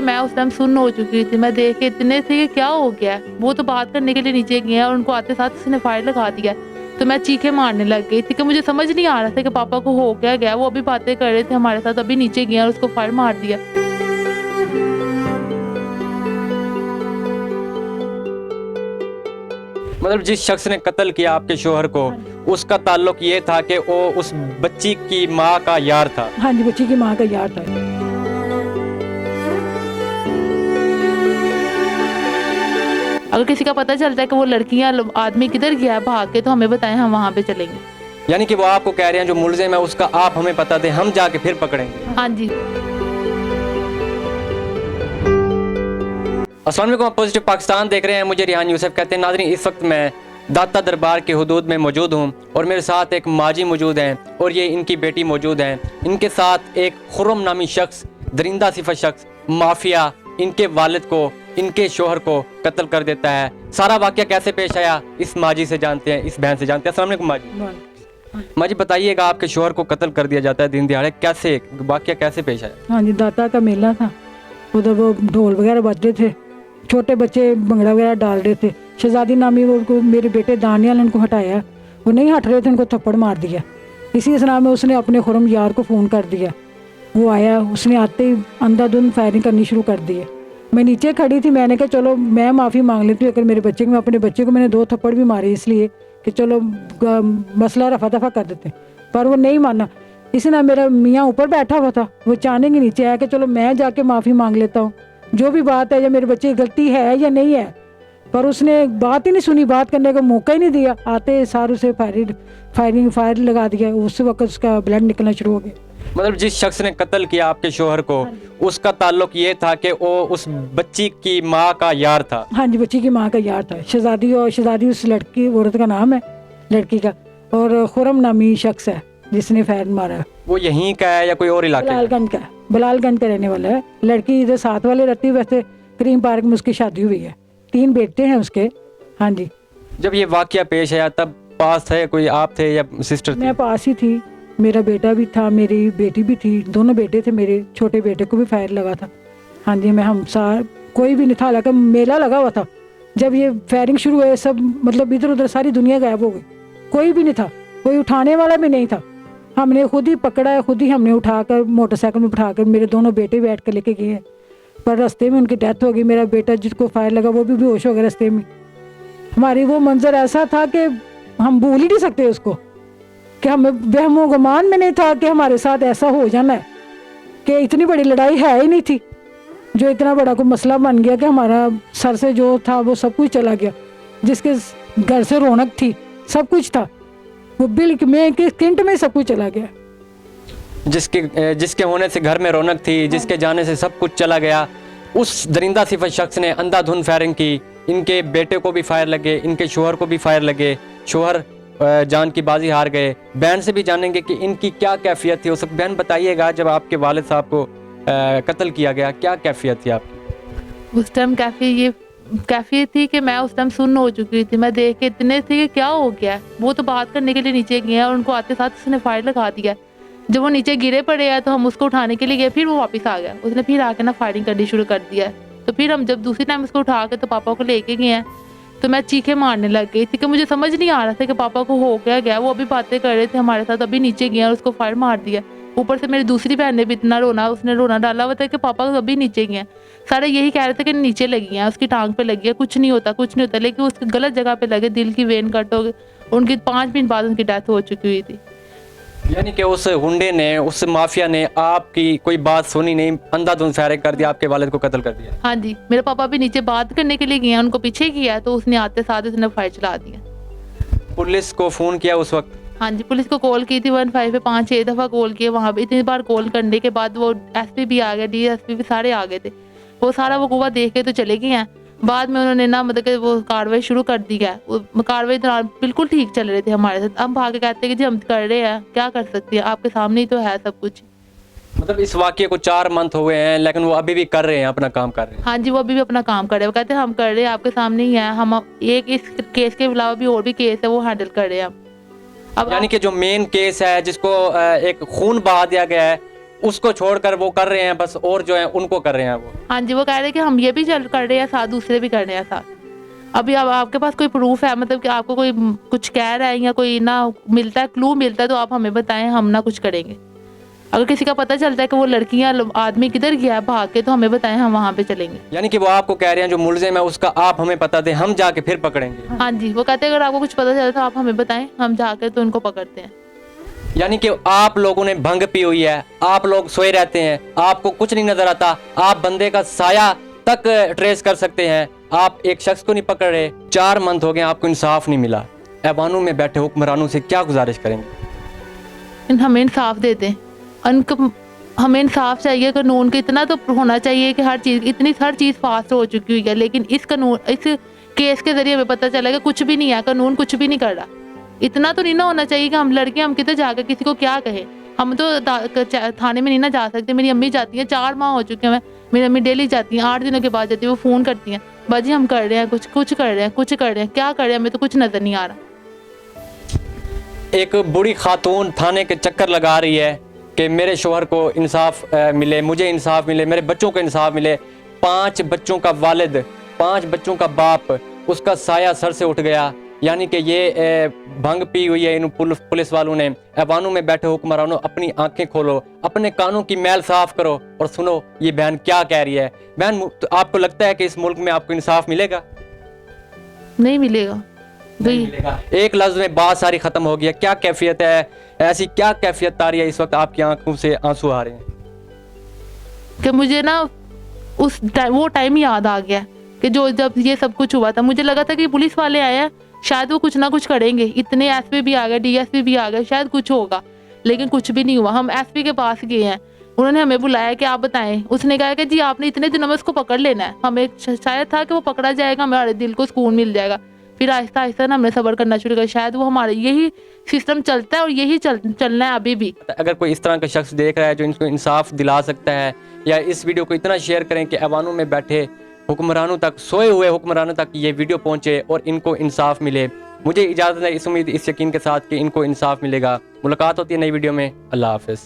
कि मैं उस टाइम सुन्न हो चुकी थी। मैं देख के इतने थे कि क्या हो गया है? वो तो बात करने के लिए नीचे गए हैं और उनको आते साथ उसने फायर लगा दिया। तो मैं चीखें मारने लग गई थी कि मुझे समझ नहीं आ रहा था कि पापा को हो क्या गया। वो अभी बातें कर रहे थे हमारे साथ, अभी नीचे गए और उसको फायर मार दिया। मतलब जिस शख्स ने कत्ल किया आपके शोहर को, उसका ताल्लुक ये था कि वो उस बच्ची की माँ का यार था। हाँ जी, बच्ची की माँ का यार था। अगर किसी का पता चलता है कि वो लड़की या आदमी किधर गया है भाग के, तो हमें बताएं, हम वहाँ पे चलेंगे। यानी कि वो आपको कह रहे हैं जो मुलजिम है उसका आप हमें पता दें, हम जाके फिर पकड़ेंगे। हाँ जी। अस्सलाम वालेकुम, आप पॉजिटिव पाकिस्तान देख रहे हैं। मुझे रिहान यूसुफ कहते हैं। नाज़रीन, इस वक्त मैं दाता दरबार के हुदूद में मौजूद हूँ और मेरे साथ एक माजी मौजूद हैं और ये इनकी बेटी मौजूद हैं। इनके साथ एक खुर्रम नामी शख्स, दरिंदा सिफत शख्स, माफिया, इनके वालिद को, इनके शोहर को कत्ल कर देता है। सारा वाक़या कैसे पेश आया इस माजी से जानते हैं, इस बहन से जानते हैं। अस्सलाम वालेकुम माजी। माजी बताइएगा, आपके शोहर को कत्ल कर दिया जाता है दिन दिहाड़े, कैसे वाक़या कैसे पेश आया? हाँ जी, दाता का मेला था, उधर वो ढोल वगैरह बज रहे थे, छोटे बच्चे भंगड़ा वगैरह डाल रहे थे। शहजादी नामी वो मेरे बेटे दानियाल ने उनको हटाया, वो नहीं हट रहे थे, उनको थप्पड़ मार दिया। इसी असना में उसने अपने खुर्रम यार को फ़ोन कर दिया। वो आया, उसने आते ही अंधाधुंध फायरिंग करनी शुरू कर दी है। मैं नीचे खड़ी थी, मैंने कहा चलो मैं माफ़ी मांग लेती हूँ अगर मेरे बच्चे को, मैं अपने बच्चे को मैंने 2 थप्पड़ भी मारे इसलिए कि चलो मसला रफा दफा कर देते, पर वो नहीं माना। इसी ना मेरा मियाँ ऊपर बैठा हुआ था, वो चाहने के नीचे आया कि चलो मैं जाके माफ़ी मांग लेता हूँ, जो भी बात है या मेरे बच्चे की गलती है या नहीं है। पर उसने बात ही नहीं सुनी, बात करने का मौका ही नहीं दिया। आते सार उसे फायर लगा दिया। उस वक्त उसका ब्लड निकलना शुरू हो गया। मतलब जिस शख्स ने कत्ल किया आपके शोहर को, उसका ताल्लुक ये था कि वो उस बच्ची की माँ का यार था। हाँ जी, बच्ची की माँ का यार था। शहजादी उस लड़की औरत का नाम है, लड़की का, और खुर्रम नामी शख्स है जिसने फायर मारा। वो यहीं का है या कोई और इलाके? बलालगंज का, बलालगंज का रहने वाला है। लड़की इधर साथ वाले रहती है, वैसे करीम पार्क में उसकी शादी हुई है, 3 बेटे हैं उसके। हाँ जी। जब ये वाकया पेश आया तब पास थे कोई, आप थे या सिस्टर थी? मैं पास ही थी, मेरा बेटा भी था, मेरी बेटी भी थी, दोनों बेटे थे मेरे। छोटे बेटे को भी फायर लगा था। हाँ जी, मैं हम सार कोई भी नहीं था, लगा मेला लगा हुआ था। जब ये फायरिंग शुरू हुए सब, मतलब इधर उधर सारी दुनिया गायब हो गई, कोई भी नहीं था, कोई उठाने वाला भी नहीं था। हमने खुद ही पकड़ा है, खुद ही हमने उठाकर मोटरसाइकिल में बिठाकर मेरे दोनों बेटे बैठ कर लेके गए हैं। पर रास्ते में उनकी डेथ हो गई। मेरा बेटा जिसको फायर लगा वो भी बेहोश हो गया रास्ते में। हमारी वो मंजर ऐसा था कि हम भूल ही नहीं सकते उसको, कि हमें वहमो गुमान में नहीं था कि हमारे साथ ऐसा हो जाना है, कि इतनी बड़ी लड़ाई है ही नहीं थी, जो इतना बड़ा कोई मसला बन गया कि हमारा सर से जो था वो सब कुछ चला गया। जिसके घर से रौनक थी, सब कुछ था, वो बिल में किंट में सब कुछ चला गया। जिसके होने से घर में रौनक थी, जिसके जाने से सब कुछ चला गया, उस दरिंदा सिफत शख्स ने अंधाधुंध फायरिंग की। इनके बेटे को भी फायर लगे, इनके शोहर को भी फायर लगे, शोहर जान की बाजी हार गए। बहन से भी जानेंगे कि इनकी क्या कैफियत थी। उस बहन बताइएगा, जब आपके वालिद साहब को कत्ल किया गया, क्या कैफियत थी आपकी? उस टाइम कैफियत थी कि मैं उस टाइम सुन्न हो चुकी थी। मैं देख के इतने थे कि क्या हो गया है? वो तो बात करने के लिए नीचे गए हैं और उनको आते साथ उसने फायर लगा दिया। जब वो नीचे गिरे पड़े हैं तो हम उसको उठाने के लिए गए, फिर वो वापस आ गया। उसने फिर आके ना फायरिंग करनी शुरू कर दिया। तो फिर हम जब दूसरी टाइम उसको उठा के तो पापा को लेके गए हैं, तो मैं चीखें मारने लग गई थी कि मुझे समझ नहीं आ रहा था कि पापा को हो क्या गया। वो अभी बातें कर रहे थे हमारे साथ, अभी नीचे गए और उसको फायर मार दिया। ऊपर से मेरी दूसरी बहन ने भी इतना रोना, उसने रोना डाला हुआ था कि पापा अभी नीचे गए। सारे यही कह रहे थे कि नीचे लगी हैं, उसकी टांग पे लगी है, कुछ नहीं होता कुछ नहीं होता, लेकिन उसकी गलत जगह पे लगे, दिल की वेन कट हो गई। उनकी 5 मिनट बाद उनकी डेथ हो चुकी हुई थी। यानी कि उस गुंडे ने, उस माफिया ने आपकी कोई बात सुनी नहीं, अंधाधुंध फायरिंग कर दिया, आपके वालिद को कत्ल कर दिया। हाँ जी, मेरे पापा भी नीचे बात करने के लिए गए हैं, उनको पीछे किया तो उसने आते साथ उसने फायर चला दिया। पुलिस को फोन किया उस वक्त? हाँ जी, पुलिस को कॉल की थी 15 पे 5-6 दफ़ा कॉल किए। वहाँ पे इतनी बार कॉल करने के बाद वो एसपी भी आ गए, डीएसपी भी सारे आ गए थे। वो सारा वो कुआ देख के तो चले गए हैं। बाद में उन्होंने ना मतलब कि वो कार्रवाई शुरू कर दी है। वो कार्रवाई दौरान बिल्कुल ठीक चल रहे थे हमारे साथ। हम भागे कहते हैं कि जी हम कर रहे हैं, क्या कर सकते हैं, आपके सामने ही तो है सब कुछ। मतलब इस वाक़ये को 4 मंथ हुए हैं, लेकिन वो अभी भी कर रहे हैं, अपना काम कर रहे हैं? हाँ जी, वो अभी भी अपना काम कर रहे हैं। वो कहते हैं हम कर रहे हैं, आपके सामने ही है। हम एक इस केस के अलावा भी और भी केस है वो हैंडल कर रहे हैं। अब यानी कि जो मेन केस है, जिसको एक खून बहा दिया गया है, उसको छोड़कर वो कर रहे हैं बस, और जो है उनको कर रहे हैं वो। हाँ जी, वो कह रहे हैं कि हम ये भी चल कर रहे हैं साथ, दूसरे भी कर रहे हैं साथ। अभी अब आपके पास कोई प्रूफ है, मतलब कि आपको कोई कुछ कह रहा है या कोई ना मिलता है, क्लू मिलता है, तो आप हमें बताएं, हम ना कुछ करेंगे। अगर किसी का पता चलता है कि वो लड़की या आदमी किधर गया है भाग के, तो हमें बताएं, हम वहाँ पे चलेंगे। यानी कि वो आपको कह रहे हैं जो मुलजिम है उसका आप हमें पता दें, हम जाके फिर पकड़ेंगे। हाँ जी, वो कहते हैं अगर आपको कुछ पता चलता है तो आप हमें बताएं, हम जाके तो उनको पकड़ते हैं। यानी कि आप लोगों ने भंग पी हुई है, आप लोग सोए रहते हैं, आपको कुछ नहीं नजर आता, आप बंदे का साया तक ट्रेस कर सकते हैं, आप एक शख्स को नहीं पकड़ रहे। 4 मंथ हो गए आपको इंसाफ नहीं मिला। ऐवानों में बैठे हुक्मरानों से क्या गुजारिश करेंगे? हमें इंसाफ दे दें, हमें इंसाफ चाहिए। कानून का इतना तो होना चाहिए कि हर चीज़ फास्ट हो चुकी हुई है, लेकिन इस केस के जरिए हमें पता चला कि कुछ भी नहीं है, कानून कुछ भी नहीं कर रहा। इतना तो नहीं ना होना चाहिए कि हम लड़कियां हम किधर जाकर किसी को क्या कहें। हम तो थाने में नहीं ना जा सकते। मेरी अम्मी जाती है, 4 माह हो चुके हैं, मेरी अम्मी डेली जाती हैं, 8 दिनों के बाद जाती है, वो फ़ोन करती हैं, बाजी हम कर रहे हैं कुछ कर रहे हैं, क्या कर रहे हैं, हमें तो कुछ नज़र नहीं आ रहा। एक बूढ़ी खातून थाने के चक्कर लगा रही है कि मेरे शोहर को इंसाफ मिले, मुझे इंसाफ मिले, मेरे बच्चों को इंसाफ मिले। 5 बच्चों का वालिद, 5 बच्चों का बाप, उसका साया सर से उठ गया। यानी कि ये भंग पी हुई है इन पुलिस वालों ने। ऐवानों में बैठे हुक्मरानों, अपनी आंखें खोलो, अपने कानों की मैल साफ करो और सुनो ये बहन क्या कह रही है। बहन, आपको लगता है कि इस मुल्क में आपको इंसाफ मिलेगा? नहीं मिलेगा। नहीं मिलेगा। एक लफ्ज में बात सारी खत्म हो गया। क्या कैफियत है, ऐसी क्या कैफियत आ रही है इस वक्त आपकी आंखों से आंसू आ रहे हैं? कि मुझे ना वो टाइम याद आ गया कि जब ये सब कुछ हुआ था, मुझे लगा था कि पुलिस वाले आए हैं, शायद वो कुछ ना कुछ करेंगे। इतने एसपी भी आ गए, डीएसपी भी आ गए, शायद कुछ होगा, लेकिन कुछ भी नहीं हुआ। हम एसपी के पास गए हैं, उन्होंने हमें बुलाया कि आप बताएं। उसने कहा कि जी आपने इतने दिनों में उसको पकड़ लेना है। हमें शायद था कि वो पकड़ा जाएगा, हमारे दिल को सुकून मिल जाएगा। फिर आहिस्ता आहिस्ता ना हमने सब्र करना शुरू किया। शायद वो हमारे यही सिस्टम चलता है और यही चलना है अभी भी। अगर कोई इस तरह का शख्स देख रहा है जो इनको इंसाफ दिला सकता है, या इस वीडियो को इतना शेयर करें कि ऐवानों में बैठे हुक्मरानों तक, सोए हुए हुक्मरानों तक ये वीडियो पहुंचे और इनको इंसाफ मिले। मुझे इजाज़त है इस उम्मीद, इस यकीन के साथ कि इनको इंसाफ मिलेगा। मुलाकात होती है नई वीडियो में। अल्लाह हाफ़िज़।